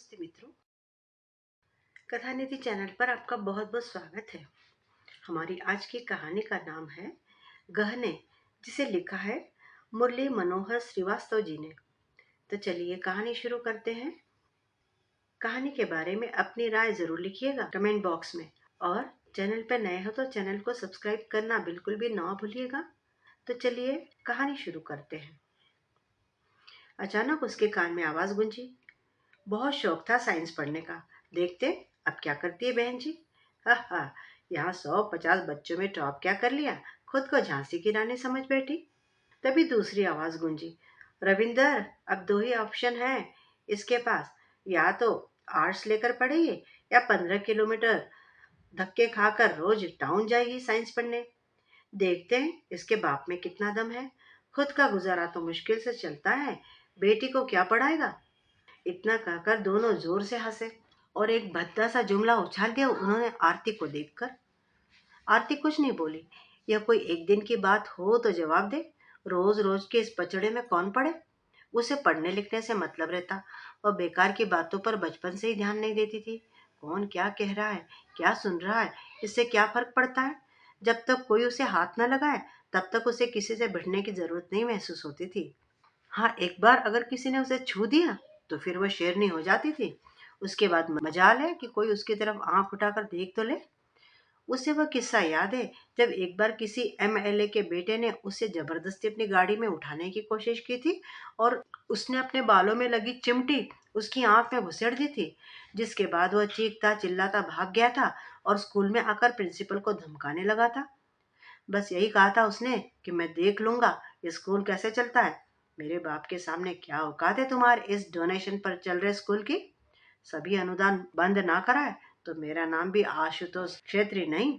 नमस्ते मित्रों, कथा निधि चैनल पर आपका बहुत बहुत स्वागत है। हमारी आज की कहानी का नाम है गहने, जिसे लिखा है मुरली मनोहर श्रीवास्तव जी ने। तो चलिए कहानी शुरू करते हैं। कहानी के बारे में अपनी राय जरूर लिखिएगा कमेंट बॉक्स में, और चैनल पर नए हो तो चैनल को सब्सक्राइब करना बिल्कुल भी ना भूलिएगा। तो चलिए कहानी शुरू करते हैं। अचानक उसके कान में आवाज गूंजी। बहुत शौक था साइंस पढ़ने का। देखते अब क्या करती है बहन जी। हा हा, यहाँ 150 बच्चों में टॉप क्या कर लिया, खुद को झांसी की रानी समझ बैठी। तभी दूसरी आवाज गूंजी, रविंदर अब 2 ही ऑप्शन है इसके पास, या तो आर्ट्स लेकर पढ़ेगी या 15 किलोमीटर धक्के खाकर रोज टाउन जाएगी साइंस पढ़ने। देखते हैं इसके बाप में कितना दम है। खुद का गुजारा तो मुश्किल से चलता है, बेटी को क्या पढ़ाएगा। इतना कहकर दोनों जोर से हंसे और एक भद्दा सा जुमला उछाल दिया उन्होंने आरती को देखकर। आरती कुछ नहीं बोली। यह कोई एक दिन की बात हो तो जवाब दे। रोज रोज के इस पचड़े में कौन पड़े। उसे पढ़ने लिखने से मतलब रहता और बेकार की बातों पर बचपन से ही ध्यान नहीं देती थी। कौन क्या कह रहा है, क्या सुन रहा है, इससे क्या फर्क पड़ता है। जब तक कोई उसे हाथ न लगाए तब तक उसे किसी से भिड़ने की जरूरत नहीं महसूस होती थी। हाँ, एक बार अगर किसी ने उसे छू दिया तो फिर वह शेरनी हो जाती थी। उसके बाद मजाल है कि कोई उसकी तरफ आंख उठाकर देख तो ले। उसे वह किस्सा याद है जब एक बार किसी एमएलए के बेटे ने उसे जबरदस्ती अपनी गाड़ी में उठाने की कोशिश की थी और उसने अपने बालों में लगी चिमटी उसकी आंख में घुसेड़ दी थी, जिसके बाद वह चीखता चिल्लाता भाग गया था और स्कूल में आकर प्रिंसिपल को धमकाने लगा था। बस यही कहा था उसने कि मैं देख लूंगा ये स्कूल कैसे चलता है। मेरे बाप के सामने क्या औकात है तुम्हारे इस डोनेशन पर चल रहे स्कूल की। सभी अनुदान बंद ना कराए तो मेरा नाम भी आशुतोष क्षेत्री नहीं।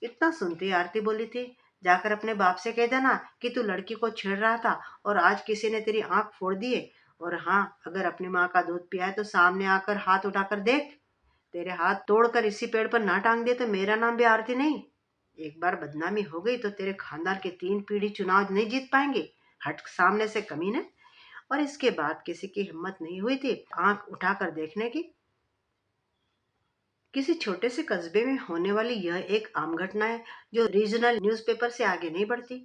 इतना सुनती आरती बोली थी, जाकर अपने बाप से कह देना कि तू लड़की को छेड़ रहा था और आज किसी ने तेरी आंख फोड़ दिए। और हाँ, अगर अपनी माँ का दूध पिया है तो सामने आकर हाथ उठाकर देख। तेरे हाथ तोड़कर इसी पेड़ पर ना टांग दे तो मेरा नाम भी आरती नहीं। एक बार बदनामी हो गई तो तेरे खानदान के 3 पीढ़ी चुनाव नहीं जीत पाएंगे। हट सामने से, कमीने। और इसके बाद किसी की हिम्मत नहीं हुई थी आंख उठाकर देखने की। किसी छोटे से कस्बे में होने वाली यह एक आम घटना है जो रीजनल न्यूज़पेपर से आगे नहीं बढ़ती।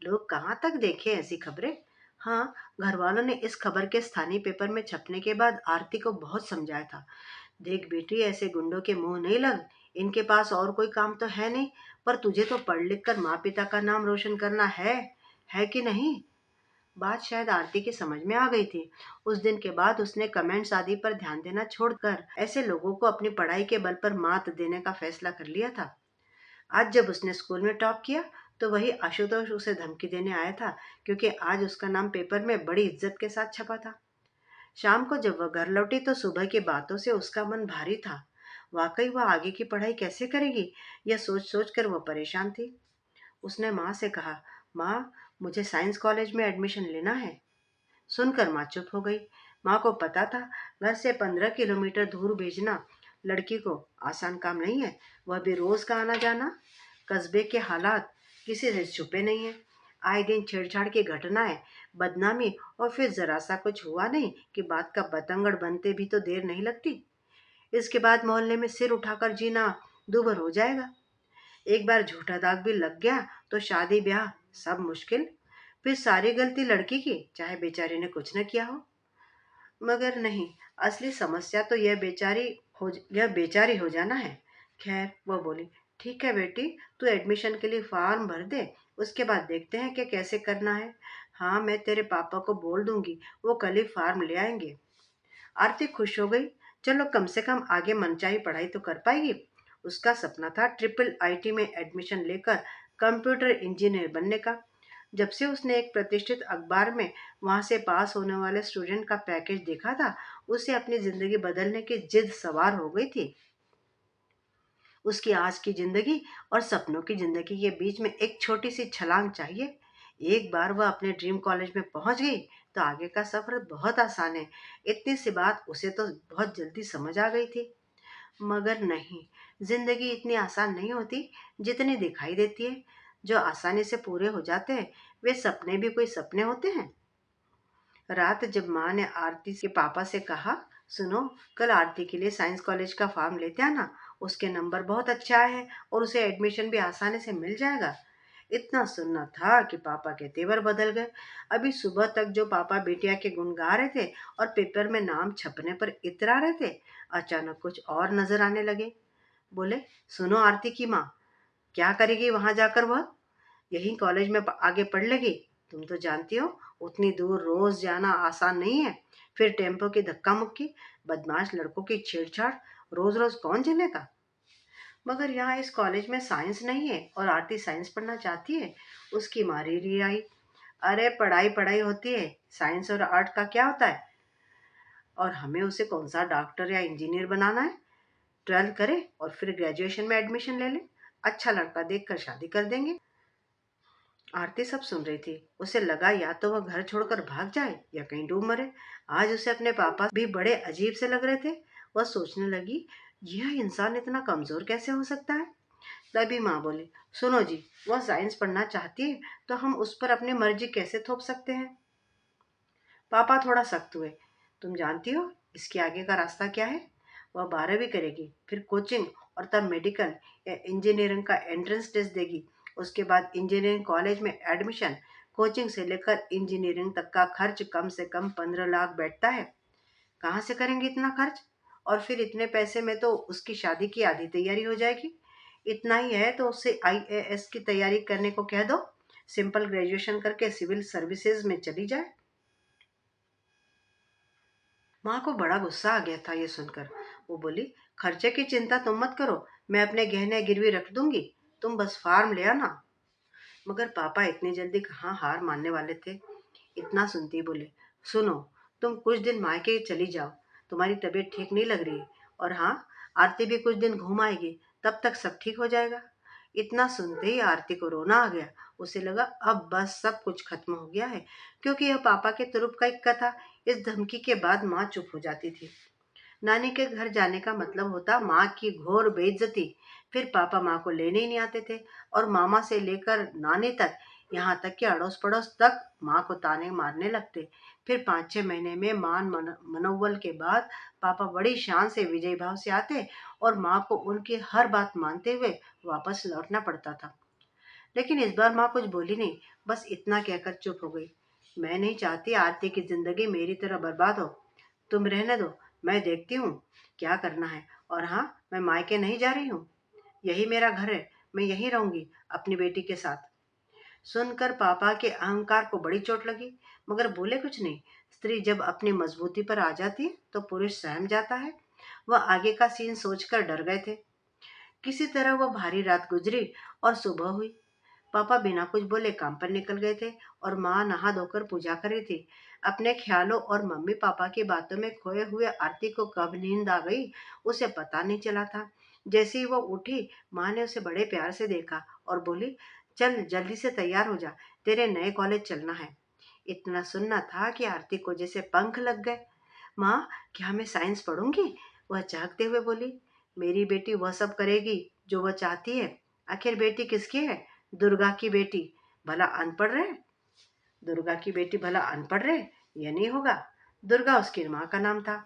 लोग कहाँ तक देखें ऐसी खबरें। हाँ, घर वालों ने इस खबर के स्थानीय पेपर में छपने के बाद आरती को बहुत समझाया था। देख बेटी, ऐसे गुंडों के मुंह नहीं लग। इनके पास और कोई काम तो है नहीं, पर तुझे तो पढ़ लिख कर माँ पिता का नाम रोशन करना है कि नहीं। बात शायद आरती की समझ में आ गई थी। उस दिन के बाद उसने कमेंट्स आदि पर ध्यान देना छोड़कर ऐसे लोगों को अपनी पढ़ाई के बल पर मात देने का फैसला कर लिया था। आज जब उसने स्कूल में टॉप किया तो वही आशुतोष उसे धमकी देने आया था, क्योंकि आज उसका नाम पेपर में बड़ी इज्जत के साथ छपा था। शाम को जब वह घर लौटी तो सुबह की बातों से उसका मन भारी था। वाकई वह आगे की पढ़ाई कैसे करेगी, यह सोच सोच कर वह परेशान थी। उसने माँ से कहा, माँ, मुझे साइंस कॉलेज में एडमिशन लेना है। सुनकर माँ चुप हो गई। माँ को पता था घर से 15 किलोमीटर दूर भेजना लड़की को आसान काम नहीं है, वह भी रोज का आना जाना। कस्बे के हालात किसी से छुपे नहीं है। आए दिन छेड़छाड़ की घटनाएं, बदनामी, और फिर जरा सा कुछ हुआ नहीं कि बात का बतंगड़ बनते भी तो देर नहीं लगती। इसके बाद मोहल्ले में सिर उठाकर जीना दूभर हो जाएगा। एक बार झूठा दाग भी लग गया तो शादी ब्याह सब मुश्किल। फिर सारी गलती लड़की की, चाहे बेचारी ने कुछ न किया हो। मगर नहीं, असली समस्या तो यह बेचारी हो जाना है। खैर, वो बोली, ठीक है बेटी, तू एडमिशन के लिए फॉर्म भर दे, उसके बाद देखते हैं कि कैसे करना है। हाँ, मैं तेरे पापा को बोल दूंगी, वो कल ही फॉर्म ले आएंगे। आरती खुश हो गई। चलो, कम से कम आगे मनचाही पढ़ाई तो कर पाएगी। उसका सपना था ट्रिपल आईटी में एडमिशन लेकर कंप्यूटर इंजीनियर बनने का। जब से उसने एक प्रतिष्ठित अखबार में वहां से पास होने वाले स्टूडेंट का पैकेज देखा था, उसे अपनी जिंदगी बदलने की जिद सवार हो गई थी। उसकी आज की जिंदगी और सपनों की जिंदगी के बीच में एक छोटी सी छलांग चाहिए। एक बार वह अपने ड्रीम कॉलेज में पहुंच गई तो आगे का सफर बहुत आसान है। इतनी सी बात उसे तो बहुत जल्दी समझ आ गई थी। मगर नहीं, जिंदगी इतनी आसान नहीं होती जितनी दिखाई देती है। जो आसानी से पूरे हो जाते हैं वे सपने भी कोई सपने होते हैं। रात जब माँ ने आरती के पापा से कहा सुनो, कल आरती के लिए साइंस कॉलेज का फॉर्म लेते आना। उसके नंबर बहुत अच्छा है और उसे एडमिशन भी आसानी से मिल जाएगा। इतना सुनना था कि पापा के तेवर बदल गए। अभी सुबह तक जो पापा बिटिया के गुण गा रहे थे और पेपर में नाम छपने पर इतरा रहे थे, अचानक कुछ और नजर आने लगे। बोले, सुनो आरती की माँ, क्या करेगी वहां जाकर वह? यही कॉलेज में आगे पढ़ लेगी। तुम तो जानती हो, उतनी दूर रोज जाना आसान नहीं है। फिर टेम्पो की धक्का मुक्की, बदमाश लड़कों की छेड़छाड़, रोज रोज कौन झेलेगा? मगर यहाँ इस कॉलेज में साइंस नहीं है और आरती साइंस पढ़ना चाहती है। उसकी मारी री आई। अरे पढ़ाई पढ़ाई होती है, साइंस और आर्ट का क्या होता है? और हमें उसे कौन सा डॉक्टर या इंजीनियर बनाना है? 12th करे और फिर ग्रेजुएशन में एडमिशन ले ले। अच्छा लड़का देखकर शादी कर देंगे। आरती सब सुन रही थी। उसे लगा या तो वह घर छोड़कर भाग जाए या कहीं डूब मरे। आज उसे अपने पापा भी बड़े अजीब से लग रहे थे। वह सोचने लगी, यह इंसान इतना कमजोर कैसे हो सकता है? तभी माँ बोली, सुनो जी, वह साइंस पढ़ना चाहती है तो हम उस पर अपनी मर्जी कैसे थोप सकते हैं? पापा थोड़ा सख्त हुए। तुम जानती हो इसके आगे का रास्ता क्या है? वह 12वीं करेगी, फिर कोचिंग, और तब मेडिकल या इंजीनियरिंग का एंट्रेंस टेस्ट देगी। उसके बाद इंजीनियरिंग कॉलेज में एडमिशन। कोचिंग से लेकर इंजीनियरिंग तक का खर्च कम से कम 15 लाख बैठता है। कहाँ से करेंगे इतना खर्च? और फिर इतने पैसे में तो उसकी शादी की आधी तैयारी हो जाएगी। इतना ही है तो उससे आईएएस की तैयारी करने को कह दो। सिंपल ग्रेजुएशन करके सिविल सर्विसेज में चली जाए। माँ को बड़ा गुस्सा आ गया था ये सुनकर। वो बोली, खर्चे की चिंता तुम मत करो, मैं अपने गहने गिरवी रख दूंगी, तुम बस फार्म ले आना। मगर पापा इतनी जल्दी कहाँ हार मानने वाले थे। इतना सुनते ही बोले, सुनो, तुम कुछ दिन मायके चली जाओ, तुम्हारी तबीयत ठीक नहीं लग रही है। और हाँ, आरती भी कुछ दिन घूम आएगी, तब तक सब ठीक हो जाएगा। इतना सुनते ही आरती को रोना आ गया। उसे लगा अब बस सब कुछ खत्म हो गया है, क्योंकि यह पापा के तुरुप का इक्का था। इस धमकी के बाद माँ चुप हो जाती थी। नानी के घर जाने का मतलब होता माँ की घोर बेइज्जती। फिर पापा माँ को लेने ही नहीं आते थे और मामा से लेकर नानी तक, यहाँ तक कि अड़ोस पड़ोस तक माँ को ताने मारने लगते। फिर 5-6 महीने में मान मनोबल के बाद पापा बड़ी शान से विजय भाव से आते और माँ को उनकी हर बात मानते हुए वापस लौटना पड़ता था। लेकिन इस बार माँ कुछ बोली नहीं, बस इतना कहकर चुप हो गई, मैं नहीं चाहती आरती की जिंदगी मेरी तरह बर्बाद हो। तुम रहने दो, मैं देखती हूँ क्या करना है। और हाँ, मैं मायके नहीं जा रही हूँ, यही मेरा घर है, मैं यहीं रहूंगी अपनी बेटी के साथ। सुनकर पापा के अहंकार को बड़ी चोट लगी, मगर बोले कुछ नहीं। स्त्री जब अपनी मजबूती पर आ जाती है तो पुरुष सहम जाता है। वह आगे का सीन सोचकर डर गए थे। किसी तरह वह भारी रात गुजरी और सुबह हुई। पापा बिना कुछ बोले काम पर निकल गए थे और माँ नहा धोकर पूजा कर रही थी। अपने ख्यालों और मम्मी पापा की बातों में खोए हुए आरती को कब नींद आ गई, उसे पता नहीं चला था। जैसे ही वो उठी, माँ ने उसे बड़े प्यार से देखा और बोली, चल जल्दी से तैयार हो जा, तेरे नए कॉलेज चलना है। इतना सुनना था कि आरती को जैसे पंख लग गए। माँ, क्या मैं साइंस पढ़ूंगी? वह चाहते हुए बोली। मेरी बेटी वह सब करेगी जो वह चाहती है। आखिर बेटी किसकी है? दुर्गा की बेटी। भला अनपढ़ रहे? दुर्गा की बेटी भला अनपढ़ रहे? यह नहीं होगा। दुर्गा उसकी माँ का नाम था।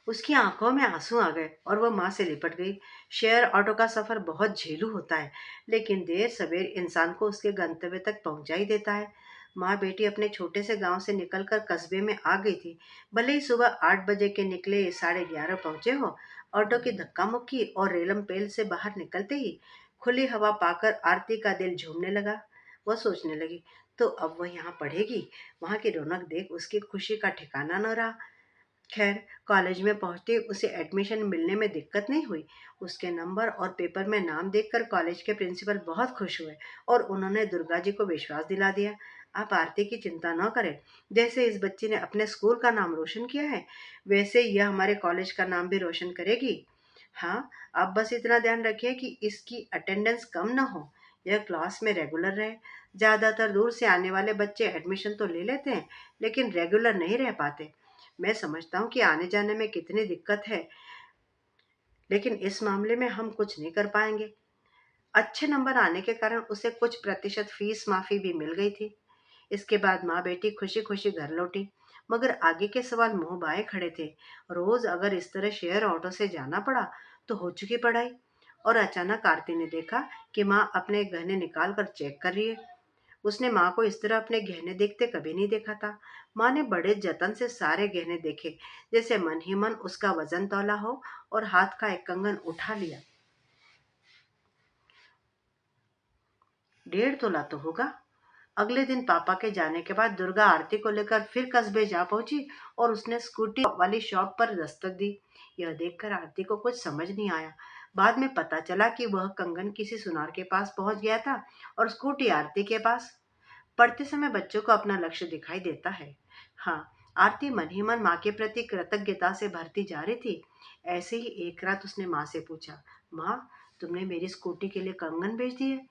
उसकी आंखों में आंसू आ गए और वह माँ से लिपट गई। शेयर ऑटो का सफर बहुत झेलू होता है, लेकिन देर सवेर इंसान को उसके गंतव्य तक पहुंचा ही देता है। माँ बेटी अपने छोटे से गांव से निकलकर कस्बे में आ गई थी। भले ही सुबह 8 बजे के निकले 11:30 पहुंचे हो। ऑटो की धक्का मुक्की और रेलम पेल से बाहर निकलते ही खुली हवा पाकर आरती का दिल झूमने लगा। वह सोचने लगी, तो अब वह यहाँ पढ़ेगी। वहां की रौनक देख उसकी खुशी का ठिकाना न रहा। खैर, कॉलेज में पहुंचते उसे एडमिशन मिलने में दिक्कत नहीं हुई। उसके नंबर और पेपर में नाम देखकर कॉलेज के प्रिंसिपल बहुत खुश हुए और उन्होंने दुर्गा जी को विश्वास दिला दिया, आप आरती की चिंता न करें। जैसे इस बच्ची ने अपने स्कूल का नाम रोशन किया है, वैसे यह हमारे कॉलेज का नाम भी रोशन करेगी। हाँ, आप बस इतना ध्यान रखिए कि इसकी अटेंडेंस कम ना हो, यह क्लास में रेगुलर रहे। ज़्यादातर दूर से आने वाले बच्चे एडमिशन तो ले लेते हैं, लेकिन रेगुलर नहीं रह पाते। मैं समझता हूँ कि आने जाने में कितनी दिक्कत है, लेकिन इस मामले में हम कुछ नहीं कर पाएंगे। अच्छे नंबर आने के कारण उसे कुछ प्रतिशत फीस माफी भी मिल गई थी। इसके बाद माँ बेटी खुशी खुशी घर लौटी। मगर आगे के सवाल मुंह बाएं खड़े थे। रोज अगर इस तरह शेयर ऑटो से जाना पड़ा तो हो चुकी पढ़ाई। और अचानक आरती ने देखा कि माँ अपने गहने निकाल कर चेक कर रही है। उसने माँ को इस तरह अपने गहने देखते कभी नहीं देखा था। माँ ने बड़े जतन से सारे गहने देखे, जैसे मन ही मन उसका वजन तौला हो, और हाथ का एक कंगन उठा लिया। 1.5 तोला तो होगा। अगले दिन पापा के जाने के बाद दुर्गा आरती को लेकर फिर कस्बे जा पहुंची और उसने स्कूटी वाली शॉप पर दस्तक दी। यह देखकर आरती को कुछ समझ नहीं आया। बाद में पता चला कि वह कंगन किसी सुनार के पास पहुंच गया था और स्कूटी आरती के पास। पढ़ते समय बच्चों को अपना लक्ष्य दिखाई देता है। हाँ, आरती मन ही मन माँ के प्रति कृतज्ञता से भरती जा रही थी। ऐसे ही एक रात उसने माँ से पूछा, माँ, तुमने मेरी स्कूटी के लिए कंगन बेच दिए?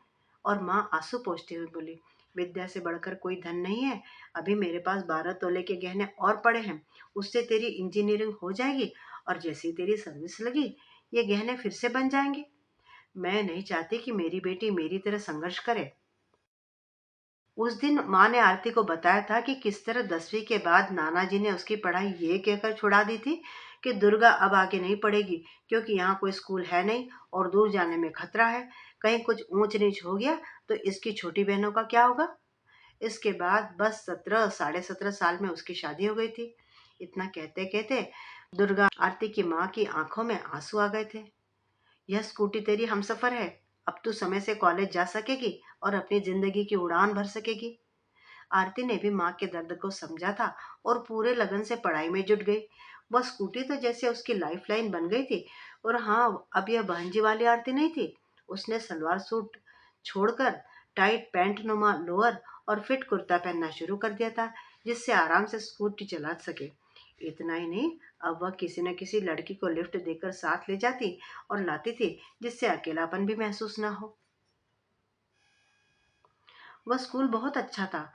और माँ आंसू पोंछते हुए बोली, विद्या से बढ़कर कोई धन नहीं है। अभी मेरे पास 12 तोले के गहने और पड़े हैं। उससे तेरी इंजीनियरिंग हो जाएगी और जैसी तेरी सर्विस लगी ये गहने फिर से बन जाएंगे। मैं नहीं चाहती कि मेरी बेटी मेरी तरह संघर्ष करे। उस दिन माँ ने आरती को बताया था कि किस तरह 10वीं के बाद नाना जी ने उसकी पढ़ाई ये कहकर छुड़ा दी थी कि दुर्गा अब आगे नहीं पढ़ेगी, क्योंकि यहाँ कोई स्कूल है नहीं और दूर जाने में खतरा है। कहीं कुछ ऊंच नीच हो गया तो इसकी छोटी बहनों का क्या होगा। इसके बाद बस 17 साढ़े 17 साल में उसकी शादी हो गई थी। इतना कहते कहते दुर्गा आरती की माँ की आंखों में आंसू आ गए थे। यह स्कूटी तेरी हमसफर है। अब तू समय से कॉलेज जा सकेगी और अपनी जिंदगी की उड़ान भर सकेगी। आरती ने भी माँ के दर्द को समझा था और पूरे लगन से पढ़ाई में जुट गई। वह स्कूटी तो जैसे उसकी लाइफ लाइन बन गई थी। और हाँ, अब यह बहनजी वाली आरती नहीं थी। उसने सलवार सूट छोड़कर टाइट पैंट नुमा लोअर और फिट कुर्ता पहनना शुरू कर दिया था, जिससे आराम से स्कूटी चला सके। इतना ही नहीं, अब वह किसी न किसी लड़की को लिफ्ट देकर साथ ले जाती और लाती थी, जिससे अकेलापन भी महसूस ना हो। वह स्कूल बहुत अच्छा था।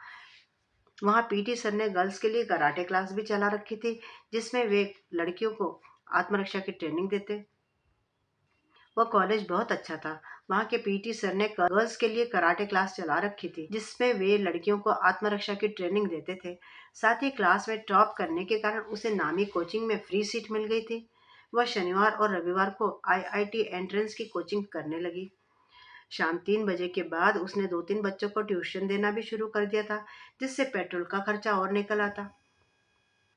वहाँ पीटी सर ने गर्ल्स के लिए कराटे क्लास भी चला रखी थी, जिसमें वे लड़कियों को आत्मरक्षा की ट्रेनिंग देते। वह कॉलेज बहुत अच्छा था। वहाँ के पीटी सर ने गर्ल्स के लिए कराटे क्लास चला रखी थी, जिसमें वे लड़कियों को आत्मरक्षा की ट्रेनिंग देते थे। साथ ही क्लास में टॉप करने के कारण उसे नामी कोचिंग में फ्री सीट मिल गई थी। वह शनिवार और रविवार को आईआईटी एंट्रेंस की कोचिंग करने लगी। शाम 3 बजे के बाद उसने 2-3 बच्चों को ट्यूशन देना भी शुरू कर दिया था, जिससे पेट्रोल का खर्चा और निकल आता।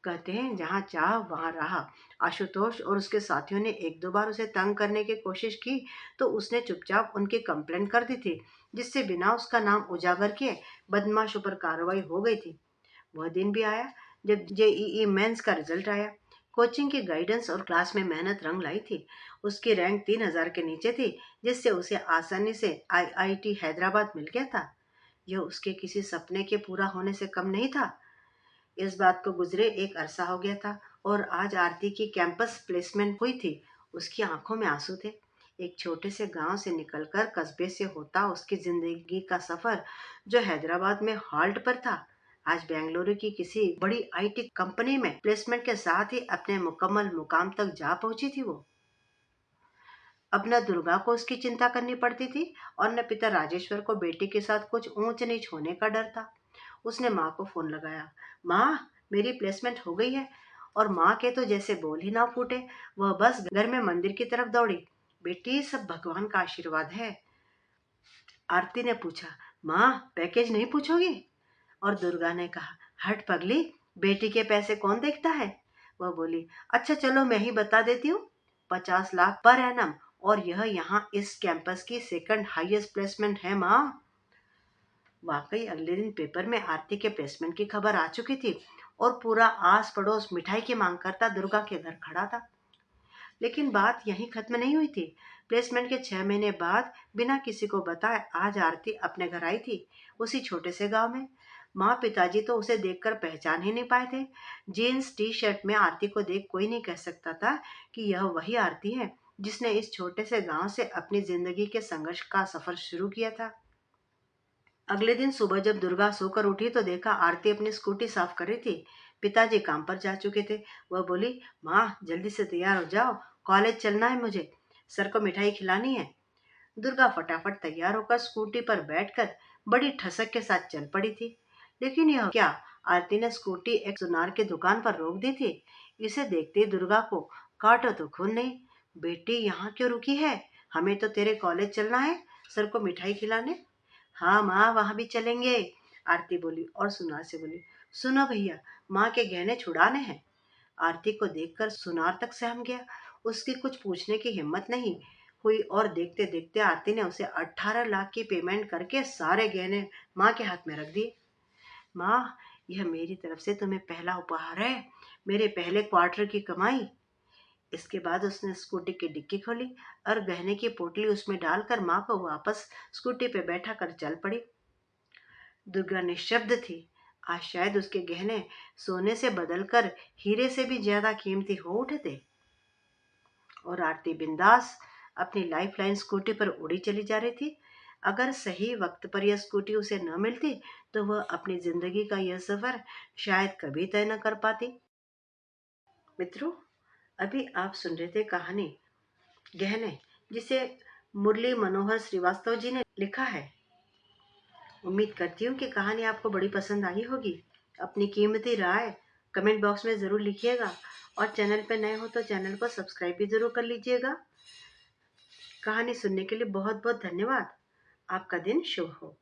कहते हैं जहाँ चाह वहाँ राह। आशुतोष और उसके साथियों ने 1-2 बार उसे तंग करने की कोशिश की तो उसने चुपचाप उनकी कंप्लेंट कर दी थी, जिससे बिना उसका नाम उजागर किए बदमाशों पर कार्रवाई हो गई थी। वह दिन भी आया जब जेईई मेंस का रिजल्ट आया। कोचिंग की गाइडेंस और क्लास में मेहनत रंग लाई थी। उसकी रैंक 3,000 के नीचे थी, जिससे उसे आसानी से आईआईटी हैदराबाद मिल गया था। यह उसके किसी सपने के पूरा होने से कम नहीं था। इस बात को गुजरे एक अरसा हो गया था और आज आरती की कैंपस प्लेसमेंट हुई थी। उसकी आंखों में आंसू थे। एक छोटे से गांव से निकलकर कस्बे से होता उसकी जिंदगी का सफर, जो हैदराबाद में हॉल्ट पर था, आज बेंगलुरु की किसी बड़ी आईटी कंपनी में प्लेसमेंट के साथ ही अपने मुकम्मल मुकाम तक जा पहुंची थी। वो अब न दुर्गा को उसकी चिंता करनी पड़ती थी और न पिता राजेश्वर को बेटी के साथ कुछ ऊंच नीच होने का डर था। उसने माँ को फोन लगाया। माँ, मेरी प्लेसमेंट हो गई है। और माँ के तो जैसे बोल ही ना फूटे। वह बस घर में मंदिर की तरफ दौड़ी। बेटी, सब भगवान का आशीर्वाद है। आरती ने पूछा, माँ, पैकेज नहीं पूछोगी? और दुर्गा ने कहा, हट पगली, बेटी के पैसे कौन देखता है। वह बोली, अच्छा चलो मैं ही बता देती हूँ। 50 लाख पर एनम। और यह यहाँ इस कैंपस की सेकंड हाईएस्ट प्लेसमेंट है माँ। वाकई अगले दिन पेपर में आरती के प्लेसमेंट की खबर आ चुकी थी और पूरा आस पड़ोस मिठाई की मांग करता दुर्गा के घर खड़ा था। लेकिन बात यहीं खत्म नहीं हुई थी। प्लेसमेंट के 6 महीने बाद बिना किसी को बताए आज आरती अपने घर आई थी, उसी छोटे से गांव में। माँ पिताजी तो उसे देखकर पहचान ही नहीं पाए थे। जीन्स टी शर्ट में आरती को देख कोई नहीं कह सकता था कि यह वही आरती है जिसने इस छोटे से गांव से अपनी जिंदगी के संघर्ष का सफर शुरू किया था। अगले दिन सुबह जब दुर्गा सोकर उठी तो देखा आरती अपनी स्कूटी साफ कर रही थी। पिताजी काम पर जा चुके थे। वह बोली, माँ, जल्दी से तैयार हो जाओ, कॉलेज चलना है मुझे, सर को मिठाई खिलानी है। दुर्गा फटाफट तैयार होकर स्कूटी पर बैठकर बड़ी ठसक के साथ चल पड़ी थी। लेकिन यह क्या, आरती ने स्कूटी एक सुनार की दुकान पर रोक दी थी। इसे देखते ही दुर्गा को काटो तो खून नहीं। बेटी, यहाँ क्यों रुकी है? हमें तो तेरे कॉलेज चलना है, सर को मिठाई खिलाने। हाँ माँ, वहां भी चलेंगे, आरती बोली और सुनार से बोली, सुनो भैया, माँ के गहने छुड़ाने हैं। आरती को देखकर सुनार तक सहम गया। उसकी कुछ पूछने की हिम्मत नहीं हुई और देखते देखते आरती ने उसे 18 लाख की पेमेंट करके सारे गहने माँ के हाथ में रख दिए। माँ, यह मेरी तरफ से तुम्हें पहला उपहार है, मेरे पहले क्वार्टर की कमाई। इसके बाद उसने स्कूटी की डिक्की खोली और गहने की पोटली उसमें डालकर माँ को वापस स्कूटी पे बैठा कर चल पड़ी। दुर्गा निशब्द थी। आज शायद उसके गहने सोने से बदलकर हीरे से भी ज्यादा कीमती हो उठे थे। और आरती बिंदास अपनी लाइफ लाइन स्कूटी पर उड़ी चली जा रही थी। अगर सही वक्त पर यह स्कूटी उसे न मिलती तो वह अपनी जिंदगी का यह सफर शायद कभी तय न कर पाती। मित्रों, अभी आप सुन रहे थे कहानी गहने, जिसे मुरली मनोहर श्रीवास्तव जी ने लिखा है। उम्मीद करती हूँ कि कहानी आपको बड़ी पसंद आई होगी। अपनी कीमती राय कमेंट बॉक्स में ज़रूर लिखिएगा और चैनल पर नए हो तो चैनल को सब्सक्राइब भी ज़रूर कर लीजिएगा। कहानी सुनने के लिए बहुत बहुत धन्यवाद। आपका दिन शुभ हो।